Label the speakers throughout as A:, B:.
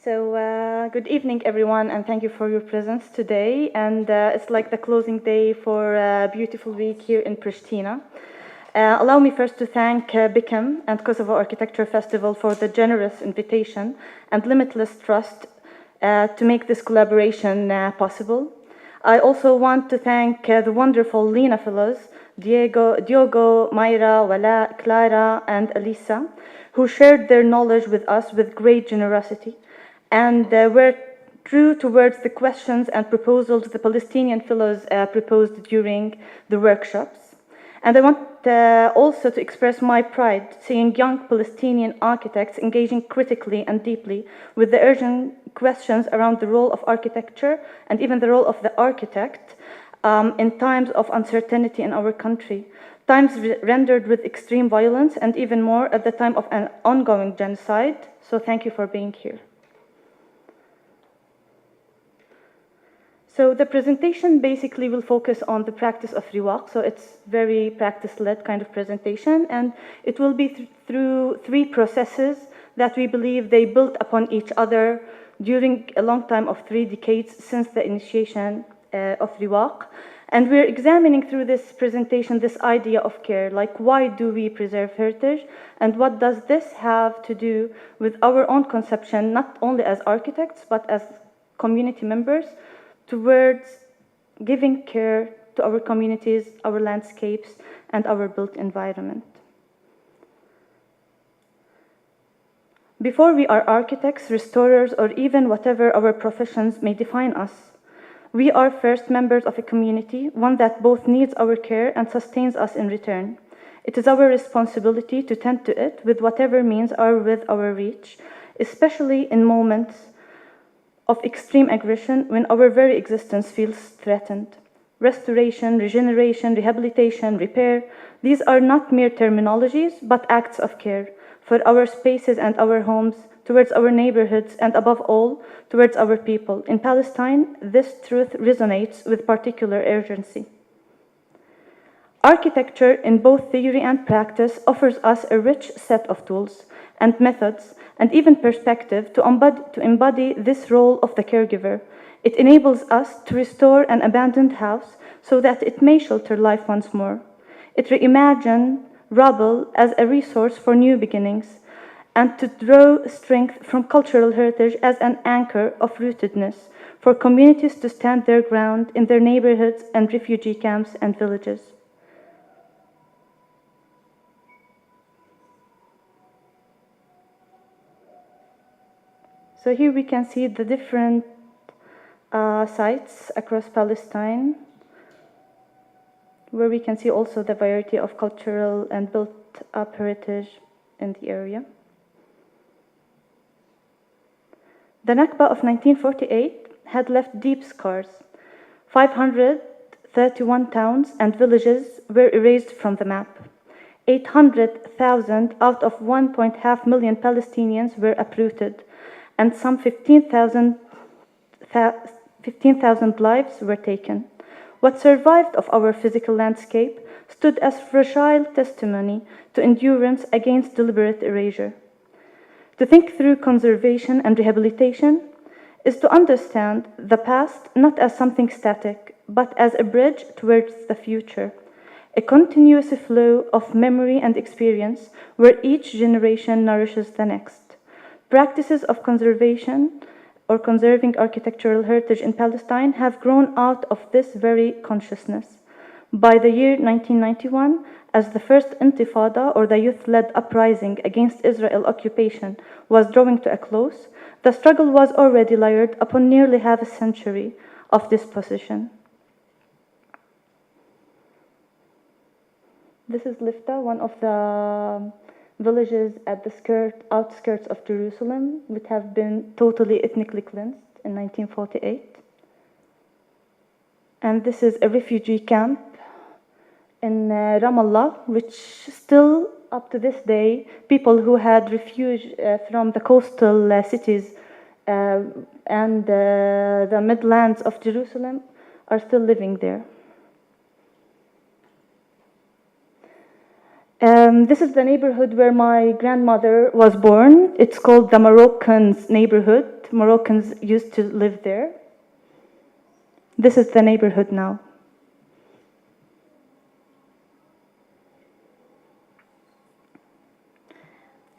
A: Good evening, everyone, and thank you for your presence today. And it's like the closing day for a beautiful week here in Pristina. Allow me first to thank BICAM and Kosovo Architecture Festival for the generous invitation and limitless trust to make this collaboration possible. I also want to thank the wonderful Lena Fellows, Diogo, Mayra, Wala, Clara, and Elisa, who shared their knowledge with us with great generosity and were true towards the questions and proposals the Palestinian fellows proposed during the workshops. And I want also to express my pride seeing young Palestinian architects engaging critically and deeply with the urgent questions around the role of architecture and even the role of the architect in times of uncertainty in our country, times rendered with extreme violence and even more at the time of an ongoing genocide. So thank you for being here. So the presentation basically will focus on the practice of Riwaq. So it's very practice-led kind of presentation, and it will be through three processes that we believe they built upon each other during a long time of 3 decades since the initiation of Riwaq. And we're examining through this presentation this idea of care, like why do we preserve heritage, and what does this have to do with our own conception, not only as architects, but as community members, towards giving care to our communities, our landscapes, and our built environment. Before we are architects, restorers, or even whatever our professions may define us, we are first members of a community, one that both needs our care and sustains us in return. It is our responsibility to tend to it with whatever means are within our reach, especially in moments of extreme aggression when our very existence feels threatened. Restoration, regeneration, rehabilitation, repair, these are not mere terminologies, but acts of care for our spaces and our homes, towards our neighborhoods, and above all, towards our people. In Palestine, this truth resonates with particular urgency. Architecture, in both theory and practice, offers us a rich set of tools and methods and even perspective to embody this role of the caregiver. It enables us to restore an abandoned house so that it may shelter life once more. It reimagines rubble as a resource for new beginnings, and to draw strength from cultural heritage as an anchor of rootedness for communities to stand their ground in their neighborhoods and refugee camps and villages. So here we can see the different sites across Palestine, where we can see also the variety of cultural and built-up heritage in the area. The Nakba of 1948 had left deep scars. 531 towns and villages were erased from the map. 800,000 out of 1.5 million Palestinians were uprooted, and some 15,000 lives were taken. What survived of our physical landscape stood as fragile testimony to endurance against deliberate erasure. To think through conservation and rehabilitation is to understand the past not as something static, but as a bridge towards the future, a continuous flow of memory and experience where each generation nourishes the next. Practices of conservation or conserving architectural heritage in Palestine have grown out of this very consciousness. By the year 1991, as the first intifada or the youth-led uprising against Israel occupation was drawing to a close, the struggle was already layered upon nearly half a century of dispossession. This is Lifta, one of the villages at the outskirts of Jerusalem, which have been totally ethnically cleansed in 1948. And this is a refugee camp in Ramallah, which still, up to this day, people who had refuge from the coastal cities and the midlands of Jerusalem are still living there. This is the neighborhood where my grandmother was born. It's called the Moroccans neighborhood. most Moroccans used to live there. This is the neighborhood now.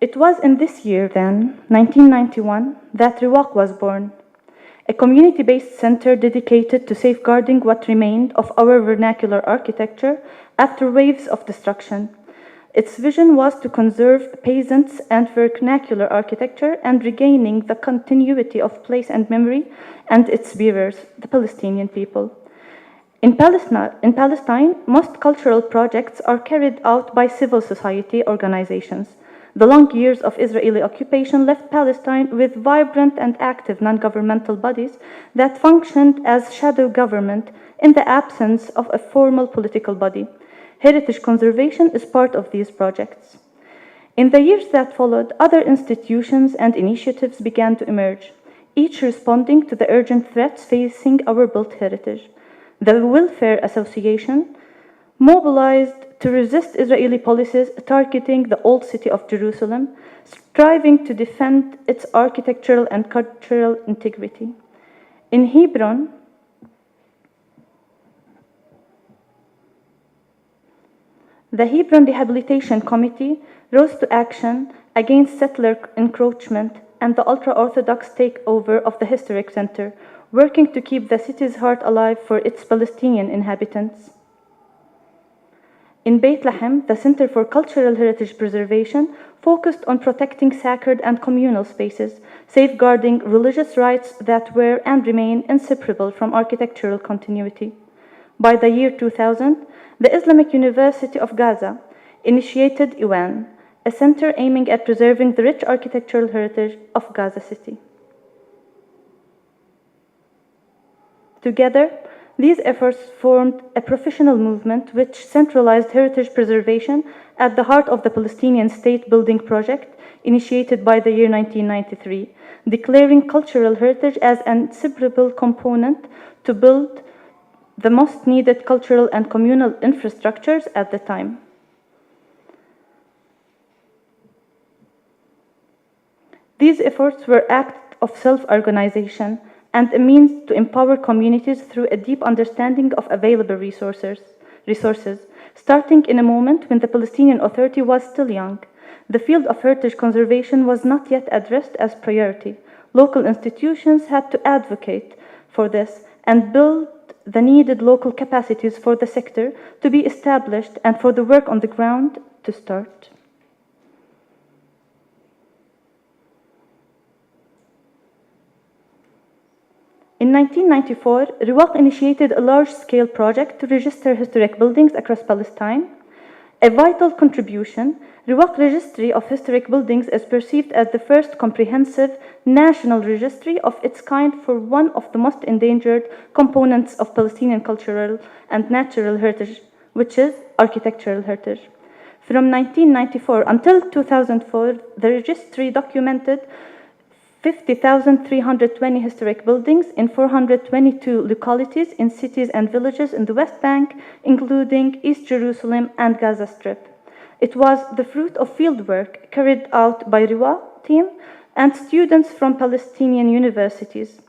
A: It was in this year then, 1991, that Riwaq was born, a community-based center dedicated to safeguarding what remained of our vernacular architecture after waves of destruction. Its vision was to conserve peasants and vernacular architecture and regaining the continuity of place and memory and its bearers, the Palestinian people. In Palestine, most cultural projects are carried out by civil society organizations. The long years of Israeli occupation left Palestine with vibrant and active non-governmental bodies that functioned as shadow government in the absence of a formal political body. Heritage conservation is part of these projects. In the years that followed, other institutions and initiatives began to emerge, each responding to the urgent threats facing our built heritage. The Welfare Association mobilized to resist Israeli policies targeting the old city of Jerusalem, striving to defend its architectural and cultural integrity. In Hebron, the Hebron Rehabilitation Committee rose to action against settler encroachment and the ultra-Orthodox takeover of the historic center, working to keep the city's heart alive for its Palestinian inhabitants. In Bethlehem, the Center for Cultural Heritage Preservation focused on protecting sacred and communal spaces, safeguarding religious rights that were and remain inseparable from architectural continuity. By the year 2000, the Islamic University of Gaza initiated IWAN, a center aiming at preserving the rich architectural heritage of Gaza City. Together, these efforts formed a professional movement which centralized heritage preservation at the heart of the Palestinian state building project initiated by the year 1993, declaring cultural heritage as an inseparable component to build the most needed cultural and communal infrastructures at the time. These efforts were acts of self-organization and a means to empower communities through a deep understanding of available resources, starting in a moment when the Palestinian Authority was still young. The field of heritage conservation was not yet addressed as priority. Local institutions had to advocate for this and build the needed local capacities for the sector to be established and for the work on the ground to start. In 1994, Riwaq initiated a large-scale project to register historic buildings across Palestine. A vital contribution, Riwaq Registry of Historic Buildings is perceived as the first comprehensive national registry of its kind for one of the most endangered components of Palestinian cultural and natural heritage, which is architectural heritage. From 1994 until 2004, the registry documented 50,320 historic buildings in 422 localities in cities and villages in the West Bank, including East Jerusalem and Gaza Strip. It was the fruit of fieldwork carried out by Riwaq team and students from Palestinian universities.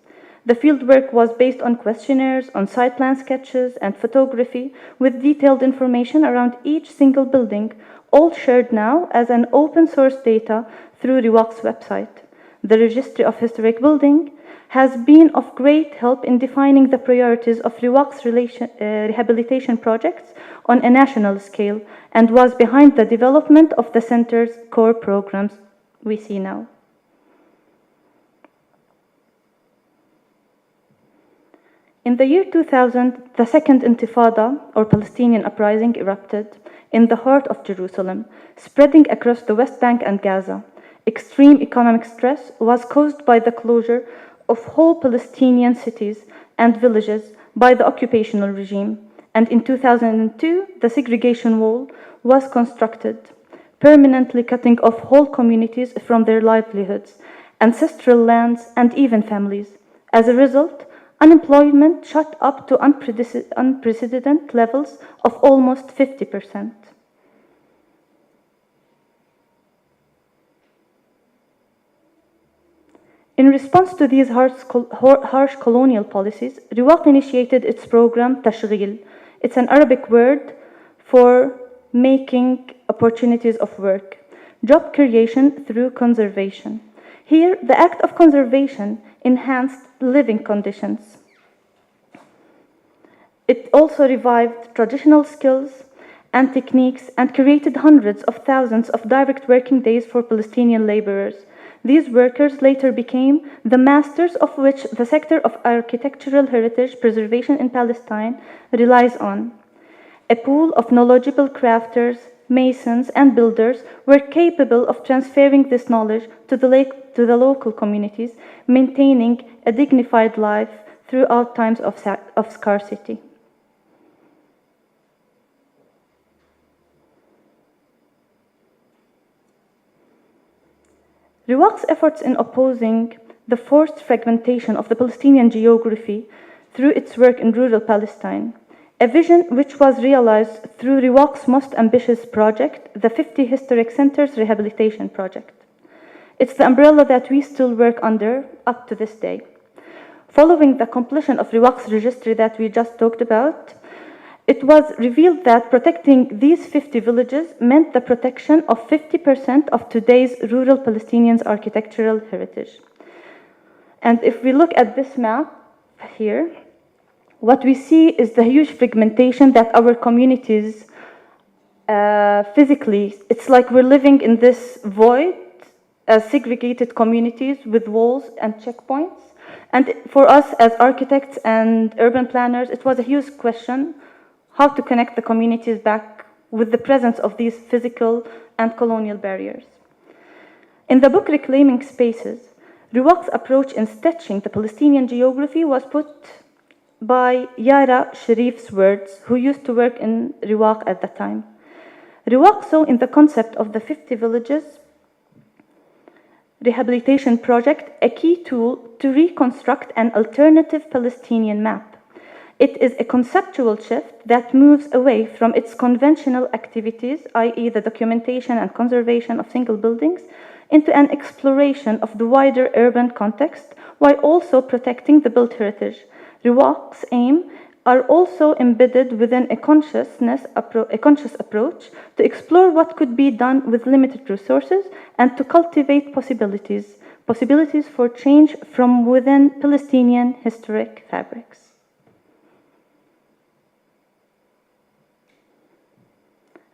A: The fieldwork was based on questionnaires, on site plan sketches, and photography with detailed information around each single building, all shared now as an open source data through Riwaq's website. The Registry of Historic Buildings has been of great help in defining the priorities of Riwaq's rehabilitation projects on a national scale and was behind the development of the center's core programs we see now. In the year 2000, the Second Intifada, or Palestinian uprising, erupted in the heart of Jerusalem, spreading across the West Bank and Gaza. Extreme economic stress was caused by the closure of whole Palestinian cities and villages by the occupational regime. And in 2002, the segregation wall was constructed, permanently cutting off whole communities from their livelihoods, ancestral lands, and even families. As a result, unemployment shot up to unprecedented levels of almost 50%. In response to these harsh colonial policies, Riwaq initiated its program Tashghil. It's an Arabic word for making opportunities of work, job creation through conservation. Here, the act of conservation enhanced living conditions. It also revived traditional skills and techniques and created hundreds of thousands of direct working days for Palestinian laborers. These workers later became the masters of which the sector of architectural heritage preservation in Palestine relies on. A pool of knowledgeable crafters, masons, and builders were capable of transferring this knowledge to the local communities, maintaining a dignified life throughout times of scarcity. Riwaq's efforts in opposing the forced fragmentation of the Palestinian geography through its work in rural Palestine, a vision which was realized through Riwaq's most ambitious project, the 50 Historic Centers Rehabilitation Project. It's the umbrella that we still work under up to this day. Following the completion of Riwaq's registry that we just talked about, it was revealed that protecting these 50 villages meant the protection of 50% of today's rural Palestinians' architectural heritage. And if we look at this map here, what we see is the huge fragmentation that our communities physically, it's like we're living in this void as segregated communities with walls and checkpoints. And for us as architects and urban planners, it was a huge question how to connect the communities back with the presence of these physical and colonial barriers. In the book Reclaiming Spaces, Riwaq's approach in sketching the Palestinian geography was put by Yara Sharif's words, who used to work in Riwaq at the time. Riwaq saw in the concept of the 50 villages rehabilitation project a key tool to reconstruct an alternative Palestinian map. It is a conceptual shift that moves away from its conventional activities, i.e. the documentation and conservation of single buildings, into an exploration of the wider urban context while also protecting the built heritage. Riwaq's aim are also embedded within a conscious approach to explore what could be done with limited resources and to cultivate possibilities for change from within Palestinian historic fabrics.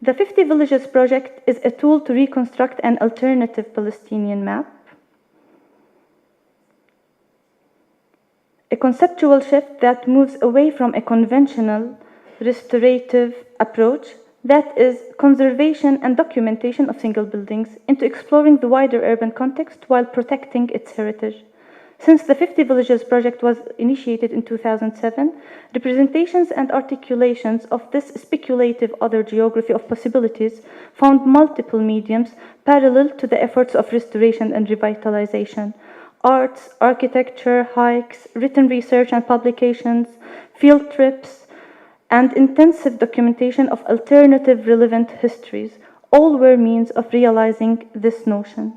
A: The 50 Villages project is a tool to reconstruct an alternative Palestinian map, a conceptual shift that moves away from a conventional restorative approach that is conservation and documentation of single buildings into exploring the wider urban context while protecting its heritage. Since the 50 Villages project was initiated in 2007, representations and articulations of this speculative other geography of possibilities found multiple mediums parallel to the efforts of restoration and revitalization. Arts, architecture, hikes, written research and publications, field trips, and intensive documentation of alternative relevant histories all were means of realizing this notion.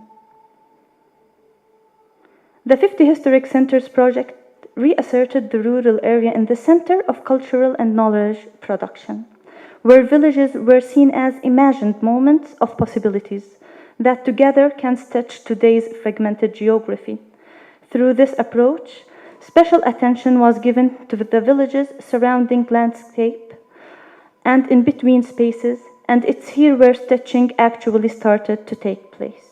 A: The 50 Historic Centers project reasserted the rural area in the center of cultural and knowledge production, where villages were seen as imagined moments of possibilities that together can stitch today's fragmented geography. Through this approach, special attention was given to the villages' surrounding landscape and in between spaces, and it's here where stitching actually started to take place.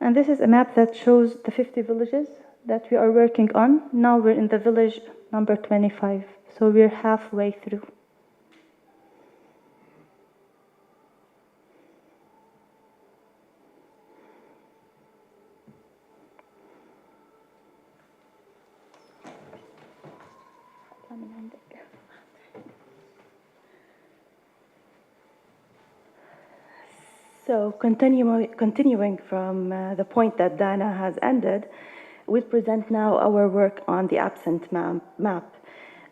A: And this is a map that shows the 50 villages that we are working on. Now we're in the village number 25, so we're halfway through.
B: So continuing from the point that Dana has ended, we'll present now our work on the absent map.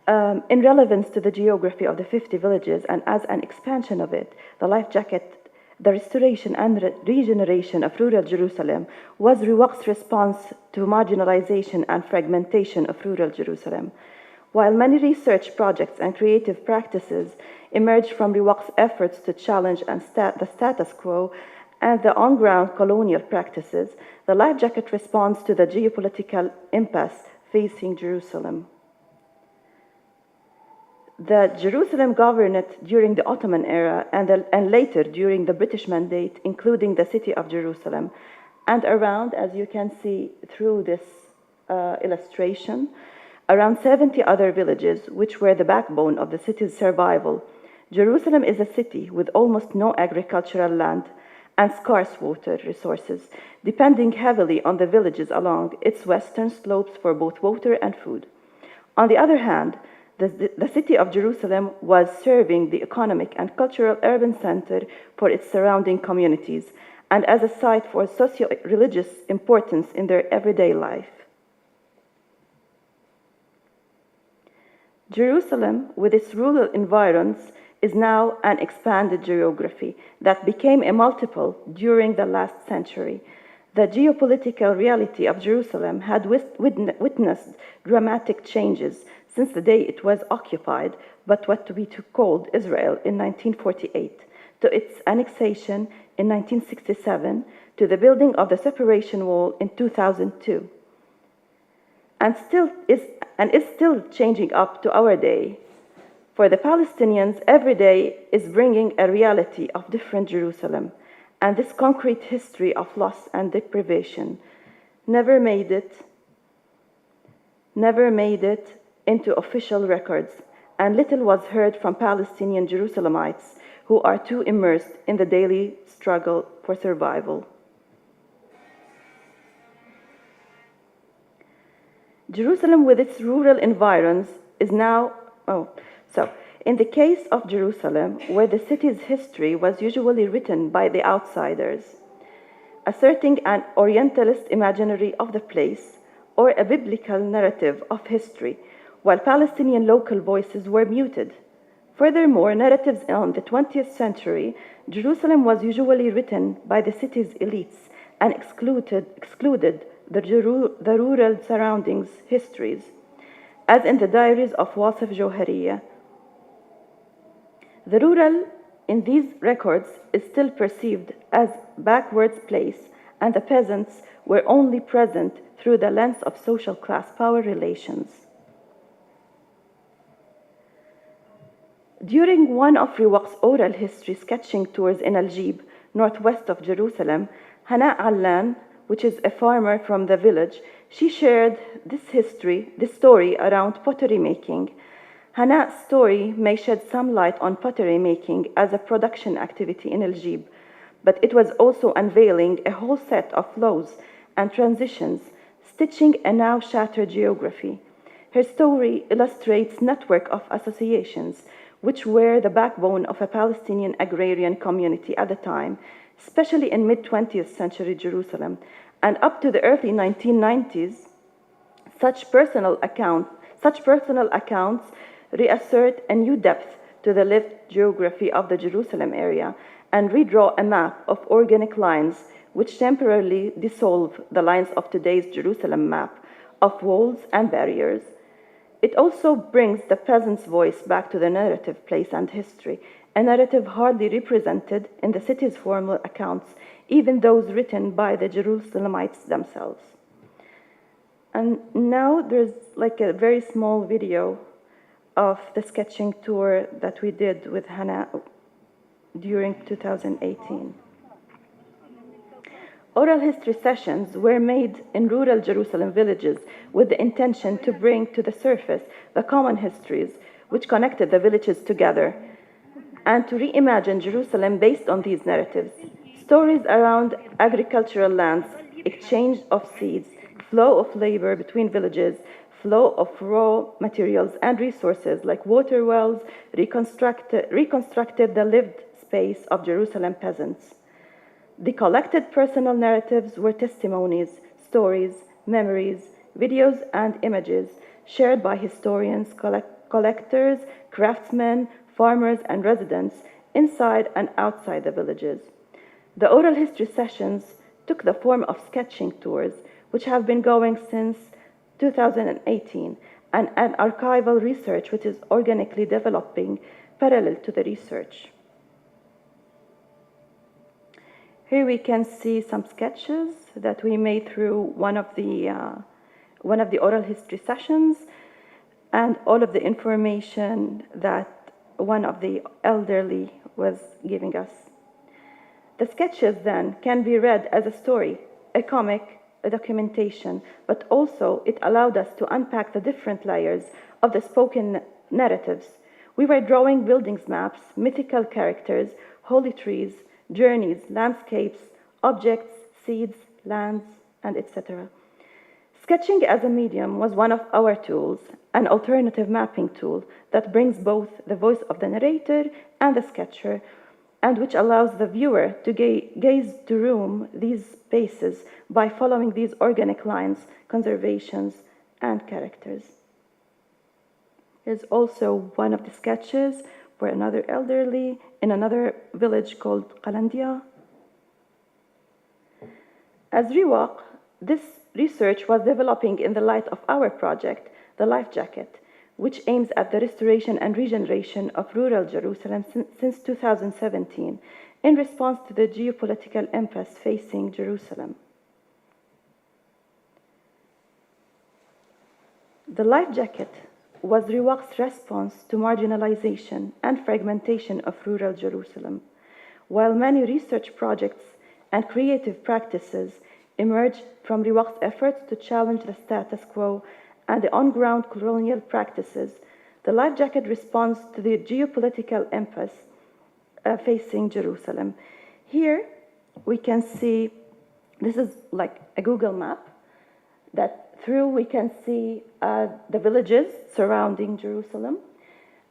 B: In relevance to the geography of the 50 villages and as an expansion of it, the life jacket, the restoration and regeneration of rural Jerusalem was Riwaq's response to marginalization and fragmentation of rural Jerusalem. While many research projects and creative practices emerged from Riwaq's efforts to challenge the status quo and the on-ground colonial practices, the life jacket responds to the geopolitical impasse facing Jerusalem. The Jerusalem governorate during the Ottoman era and later during the British Mandate, including the city of Jerusalem, and around, as you can see through this illustration, around 70 other villages, which were the backbone of the city's survival. Jerusalem is a city with almost no agricultural land and scarce water resources, depending heavily on the villages along its western slopes for both water and food. On the other hand, the city of Jerusalem was serving the economic and cultural urban center for its surrounding communities and as a site for socio-religious importance in their everyday life. Jerusalem, with its rural environs, is now an expanded geography that became a multiple during the last century. The geopolitical reality of Jerusalem had witnessed dramatic changes since the day it was occupied, but what we called Israel in 1948, to its annexation in 1967, to the building of the separation wall in 2002. And is still changing up to our day. For the Palestinians, every day is bringing a reality of different Jerusalem, and this concrete history of loss and deprivation never made it into official records, and little was heard from Palestinian Jerusalemites who are too immersed in the daily struggle for survival. Jerusalem with its rural environs is now, in the case of Jerusalem, where the city's history was usually written by the outsiders, asserting an Orientalist imaginary of the place or a biblical narrative of history, while Palestinian local voices were muted. Furthermore, narratives in the 20th century, Jerusalem was usually written by the city's elites and excluded the rural surroundings histories, as in the diaries of Wasif Johariya. The rural in these records is still perceived as backwards place, and the peasants were only present through the lens of social class power relations. During one of Riwaq's oral history sketching tours in Al-Jib, northwest of Jerusalem, Hana Allan, which is a farmer from the village, she shared this story around pottery making. Hana's story may shed some light on pottery making as a production activity in Al-Jib, but it was also unveiling a whole set of flows and transitions, stitching a now shattered geography. Her story illustrates network of associations, which were the backbone of a Palestinian agrarian community at the time, especially in mid-20th century Jerusalem, and up to the early 1990s, such personal accounts reassert a new depth to the lived geography of the Jerusalem area and redraw a map of organic lines which temporarily dissolve the lines of today's Jerusalem map of walls and barriers. It also brings the peasant's voice back to the narrative, place, and history, a narrative hardly represented in the city's formal accounts, even those written by the Jerusalemites themselves. And now there's like a very small video of the sketching tour that we did with Hana during 2018. Oral history sessions were made in rural Jerusalem villages with the intention to bring to the surface the common histories which connected the villages together and to reimagine Jerusalem based on these narratives. Stories around agricultural lands, exchange of seeds, flow of labor between villages, flow of raw materials and resources like water wells reconstructed the lived space of Jerusalem peasants. The collected personal narratives were testimonies, stories, memories, videos, and images shared by historians, collectors, craftsmen, farmers, and residents inside and outside the villages. The oral history sessions took the form of sketching tours, which have been going since 2018, and an archival research which is organically developing parallel to the research. Here we can see some sketches that we made through one of the oral history sessions, and all of the information that one of the elderly was giving us. The sketches then can be read as a story, a comic, a documentation, but also it allowed us to unpack the different layers of the spoken narratives. We were drawing buildings maps, mythical characters, holy trees, journeys, landscapes, objects, seeds, lands, and etc. Sketching as a medium was one of our tools, an alternative mapping tool that brings both the voice of the narrator and the sketcher, and which allows the viewer to gaze to room these spaces by following these organic lines, conservations, and characters. Here's also one of the sketches for another elderly in another village called Qalandia. As Riwaq, this research was developing in the light of our project, the Life Jacket, which aims at the restoration and regeneration of rural Jerusalem since 2017 in response to the geopolitical impasse facing Jerusalem. The Life Jacket was Riwaq's response to marginalization and fragmentation of rural Jerusalem, while many research projects and creative practices emerged from Riwaq's efforts to challenge the status quo and the on-ground colonial practices. The Life Jacket responds to the geopolitical impasse facing Jerusalem. Here we can see, this is like a Google map, that through we can see the villages surrounding Jerusalem.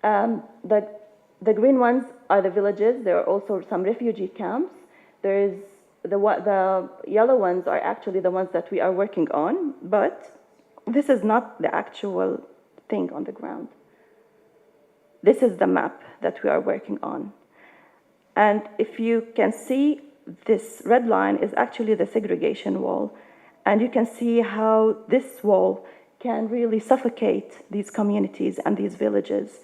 B: The green ones are the villages. There are also some refugee camps. There's the yellow ones are actually the ones that we are working on, but this is not the actual thing on the ground. This is the map that we are working on. And if you can see, this red line is actually the segregation wall. And you can see how this wall can really suffocate these communities and these villages.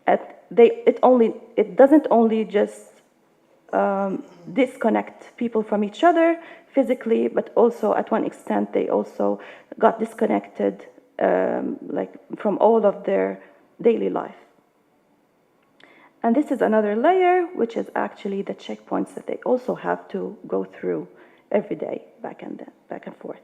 B: It doesn't only just disconnect people from each other physically, but also at one extent they also got disconnected from all of their daily life. And this is another layer, which is actually the checkpoints that they also have to go through every day, back and forth.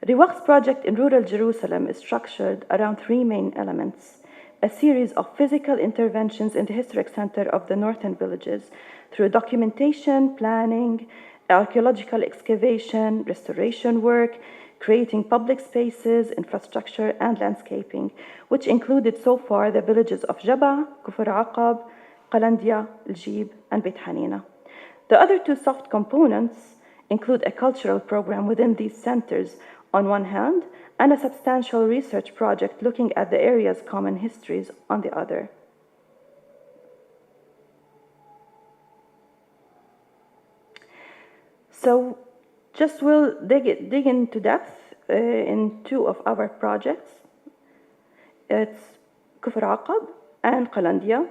B: Riwaq's project in rural Jerusalem is structured around three main elements: a series of physical interventions in the historic center of the northern villages through documentation, planning, archaeological excavation, restoration work, creating public spaces, infrastructure, and landscaping, which included so far the villages of Jaba, Kufr Aqab, Qalandia, Al-Jib, and Beit Hanina. The other two soft components include a cultural program within these centers on one hand, and a substantial research project looking at the area's common histories on the other. So just we'll dig into depth in two of our projects. It's Kufr Aqab and Qalandia.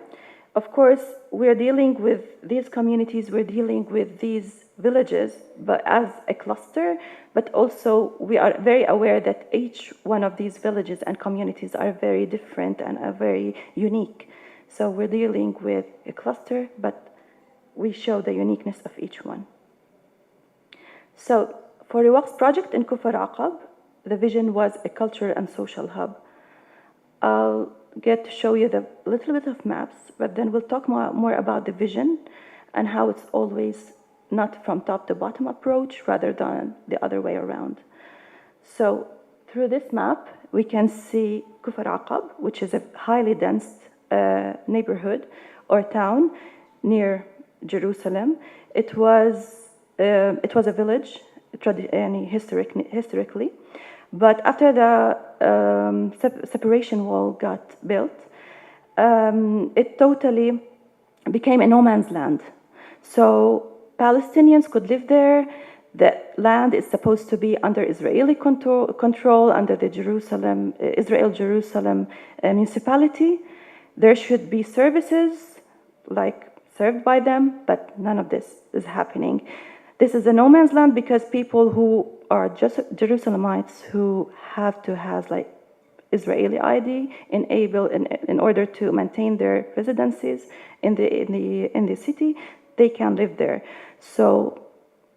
B: Of course, we're dealing with these communities, we're dealing with these villages, but as a cluster, but also we are very aware that each one of these villages and communities are very different and are very unique. So we're dealing with a cluster, but we show the uniqueness of each one. So for Riwaq's project in Kufr Aqab, the vision was a cultural and social hub. I'll get to show you the little bit of maps, but then we'll talk more about the vision and how it's always not from top to bottom approach rather than the other way around. So through this map, we can see Kufr Aqab, which is a highly dense neighborhood or town near Jerusalem. It was a village, historically, but after the separation wall got built, it totally became a no man's land. So Palestinians could live there. The land is supposed to be under Israeli control under the Israel-Jerusalem municipality. There should be services like served by them, but none of this is happening. This is a no man's land because people who are just Jerusalemites who have to have like Israeli ID in order to maintain their residencies in the city, they can live there. So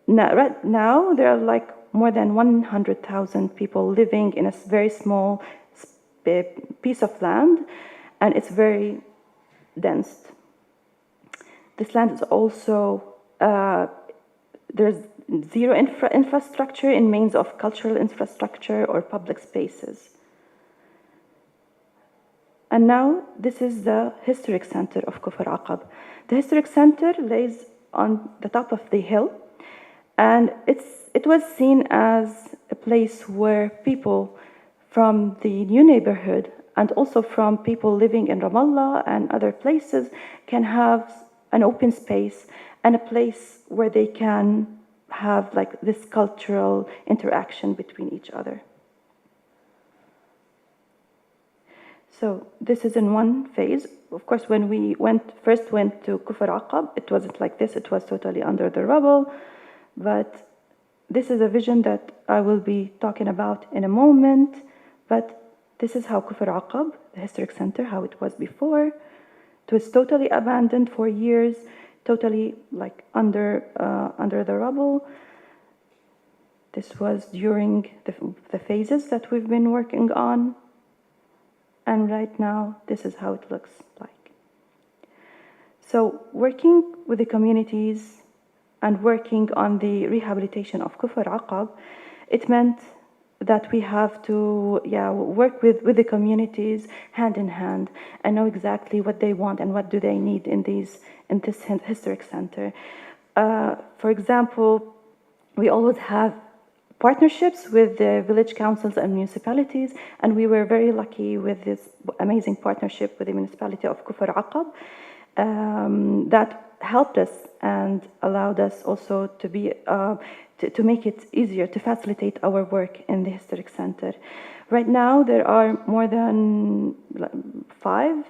B: right now there are like more than 100,000 people living in a very small piece of land, and it's very dense. This land is also there's zero infrastructure in means of cultural infrastructure or public spaces. And now this is the historic center of Kufr Aqab. The historic center lays on the top of the hill, and it was seen as a place where people from the new neighborhood and also from people living in Ramallah and other places can have an open space and a place where they can have like this cultural interaction between each other. So this is in one phase. Of course, when we first went to Kufr Aqab, it wasn't like this. It was totally under the rubble. But this is a vision that I will be talking about in a moment. But this is how Kufr Aqab, the historic center, how it was before. It was totally abandoned for years, totally like under the rubble. This was during the phases that we've been working on. And right now, this is how it looks like. So working with the communities and working on the rehabilitation of Kufr Aqab, it meant that we have to work with the communities hand in hand and know exactly what they want and what do they need in this historic center. For example, we always have partnerships with the village councils and municipalities, and we were very lucky with this amazing partnership with the municipality of Kufr Aqab that helped us and allowed us also to be to make it easier to facilitate our work in the historic center. Right now, there are more than 5,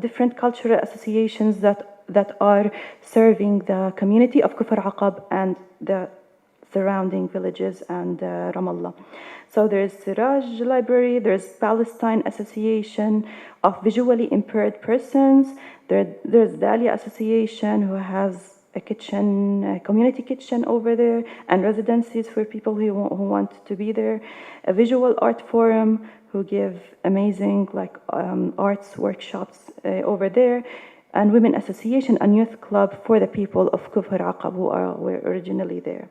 B: different cultural associations that are serving the community of Kufr Aqab and the surrounding villages and Ramallah. So there's Siraj Library, there's Palestine Association of Visually Impaired Persons, there's Dahlia Association who has a community kitchen over there, and residencies for people who want to be there. A Visual Art Forum who give amazing arts workshops over there, and Women Association and Youth Club for the people of Kufr Aqab who were originally there.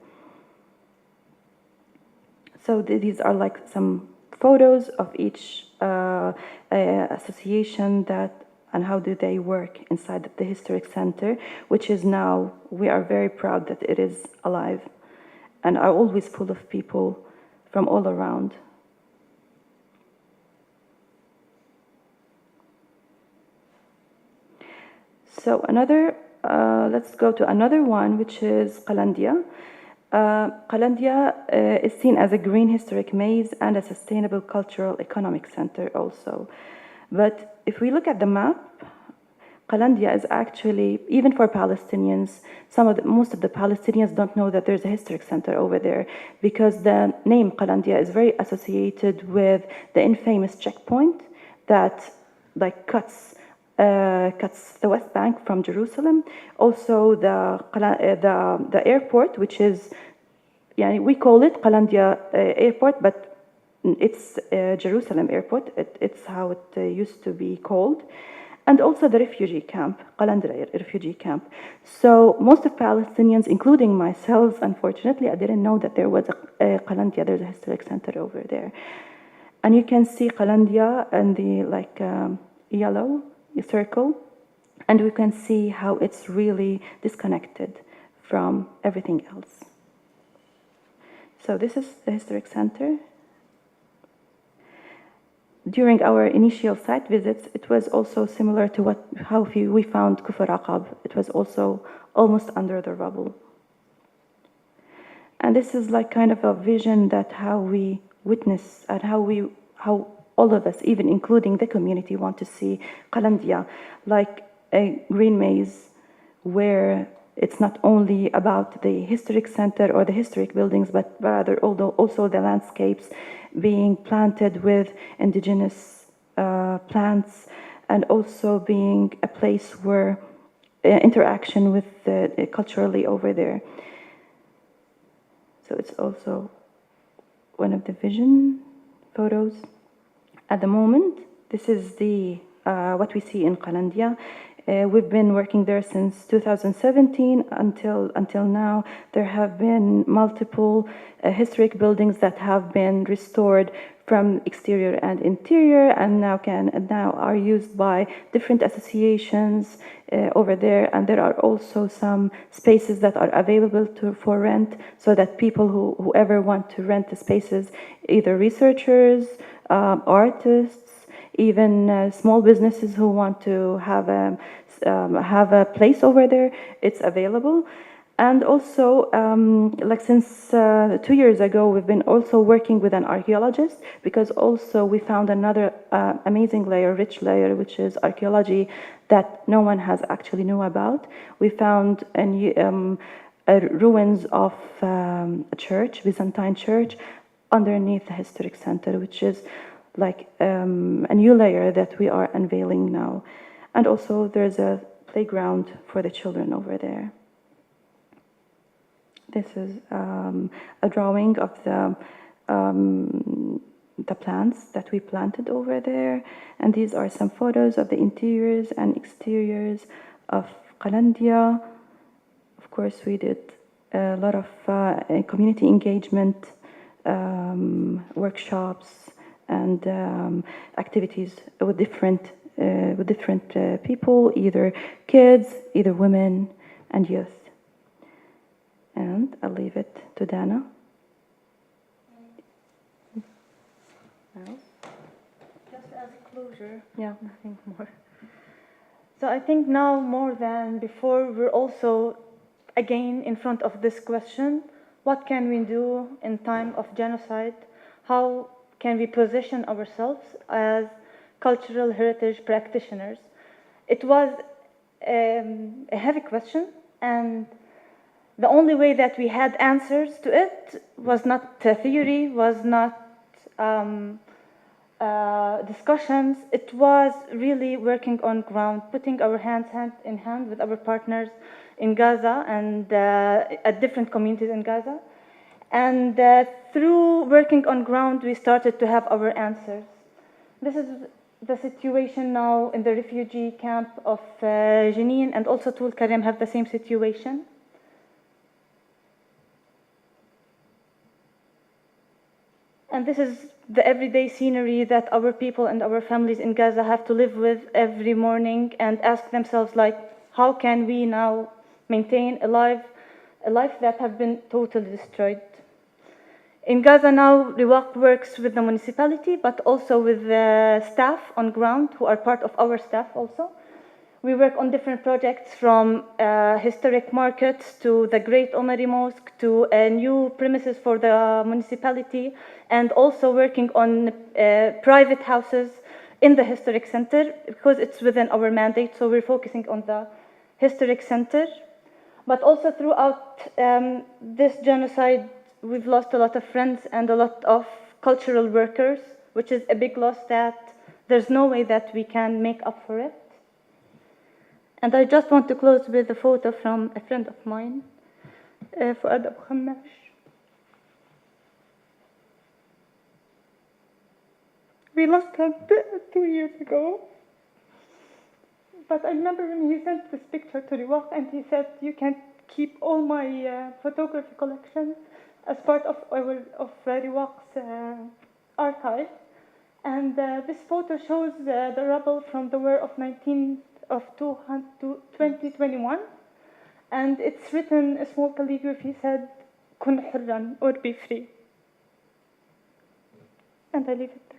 B: So these are like some photos of each association and how do they work inside the historic center, which is now, we are very proud that it is alive and are always full of people from all around. So let's go to another one, which is Qalandia. Qalandia is seen as a green historic maze and a sustainable cultural economic center also. But if we look at the map, Qalandia is actually, even for Palestinians, most of the Palestinians don't know that there's a historic center over there, because the name Qalandia is very associated with the infamous checkpoint that cuts the West Bank from Jerusalem. Also the airport, which is, we call it Qalandia Airport, but it's Jerusalem Airport. It's how it used to be called. And also the refugee camp, Qalandia refugee camp. So most of Palestinians, including myself, unfortunately, I didn't know that there was a Qalandia, there's a historic center over there. And you can see Qalandia and the yellow circle And we can see how it's really disconnected from everything else. So this is the Historic Center. During our initial site visits, it was also similar to how we found Kufr Aqab. It was also almost under the rubble. And this is like kind of a vision that how we witness and how all of us, even including the community, want to see Qalandia, like a green maze where it's not only about the historic center or the historic buildings, but rather also the landscapes being planted with indigenous plants, and also being a place where interaction with culturally over there. So it's also one of the vision photos. At the moment, this is the what we see in Qalandia. We've been working there since 2017 until now. There have been multiple historic buildings that have been restored from exterior and interior, and now are used by different associations over there. And there are also some spaces that are available for rent, so that people whoever want to rent the spaces, either researchers, artists, even small businesses who want to have a place over there, it's available. And also, like since 2 years ago, we've been also working with an archaeologist, because also we found another amazing layer, rich layer, which is archaeology that no one has actually knew about. We found ruins of a church, Byzantine church, underneath the historic center, which is like a new layer that we are unveiling now. And also there's a playground for the children over there. This is a drawing of the plants that we planted over there. And these are some photos of the interiors and exteriors of Qalandia. Of course, we did a lot of community engagement, workshops, and activities with different people, either kids, either women, and youth. And I'll leave it to Dana.
A: Just as closure,
B: Yeah.
A: nothing more. So I think now more than before, we're also again in front of this question: what can we do in time of genocide? How can we position ourselves as cultural heritage practitioners? It was a heavy question, and the only way that we had answers to it was not theory, was not discussions. It was really working on ground, putting our hands hand in hand with our partners in Gaza and at different communities in Gaza. And through working on ground, we started to have our answers. This is the situation now in the refugee camp of Jenin, and also Tul Karim have the same situation. And this is the everyday scenery that our people and our families in Gaza have to live with every morning, and ask themselves, like, how can we now maintain a life that have been totally destroyed? In Gaza now, Riwaq works with the municipality, but also with the staff on ground who are part of our staff also. We work on different projects, from historic markets to the Great Omari Mosque to new premises for the municipality, and also working on private houses in the historic center, because it's within our mandate. So we're focusing on the historic center. But also throughout this genocide, we've lost a lot of friends and a lot of cultural workers, which is a big loss that there's no way that we can make up for it. And I just want to close with a photo from a friend of mine, Fuad Abu Khammash. We lost him 2 years ago. But I remember when he sent this picture to Riwaq, and he said, "You can keep all my photography collection as part of Riwaq's archive." And this photo shows the rubble from the war of 19 of 2021, and it's written a small calligraphy said, "كن حرا" or be free. And I leave it there.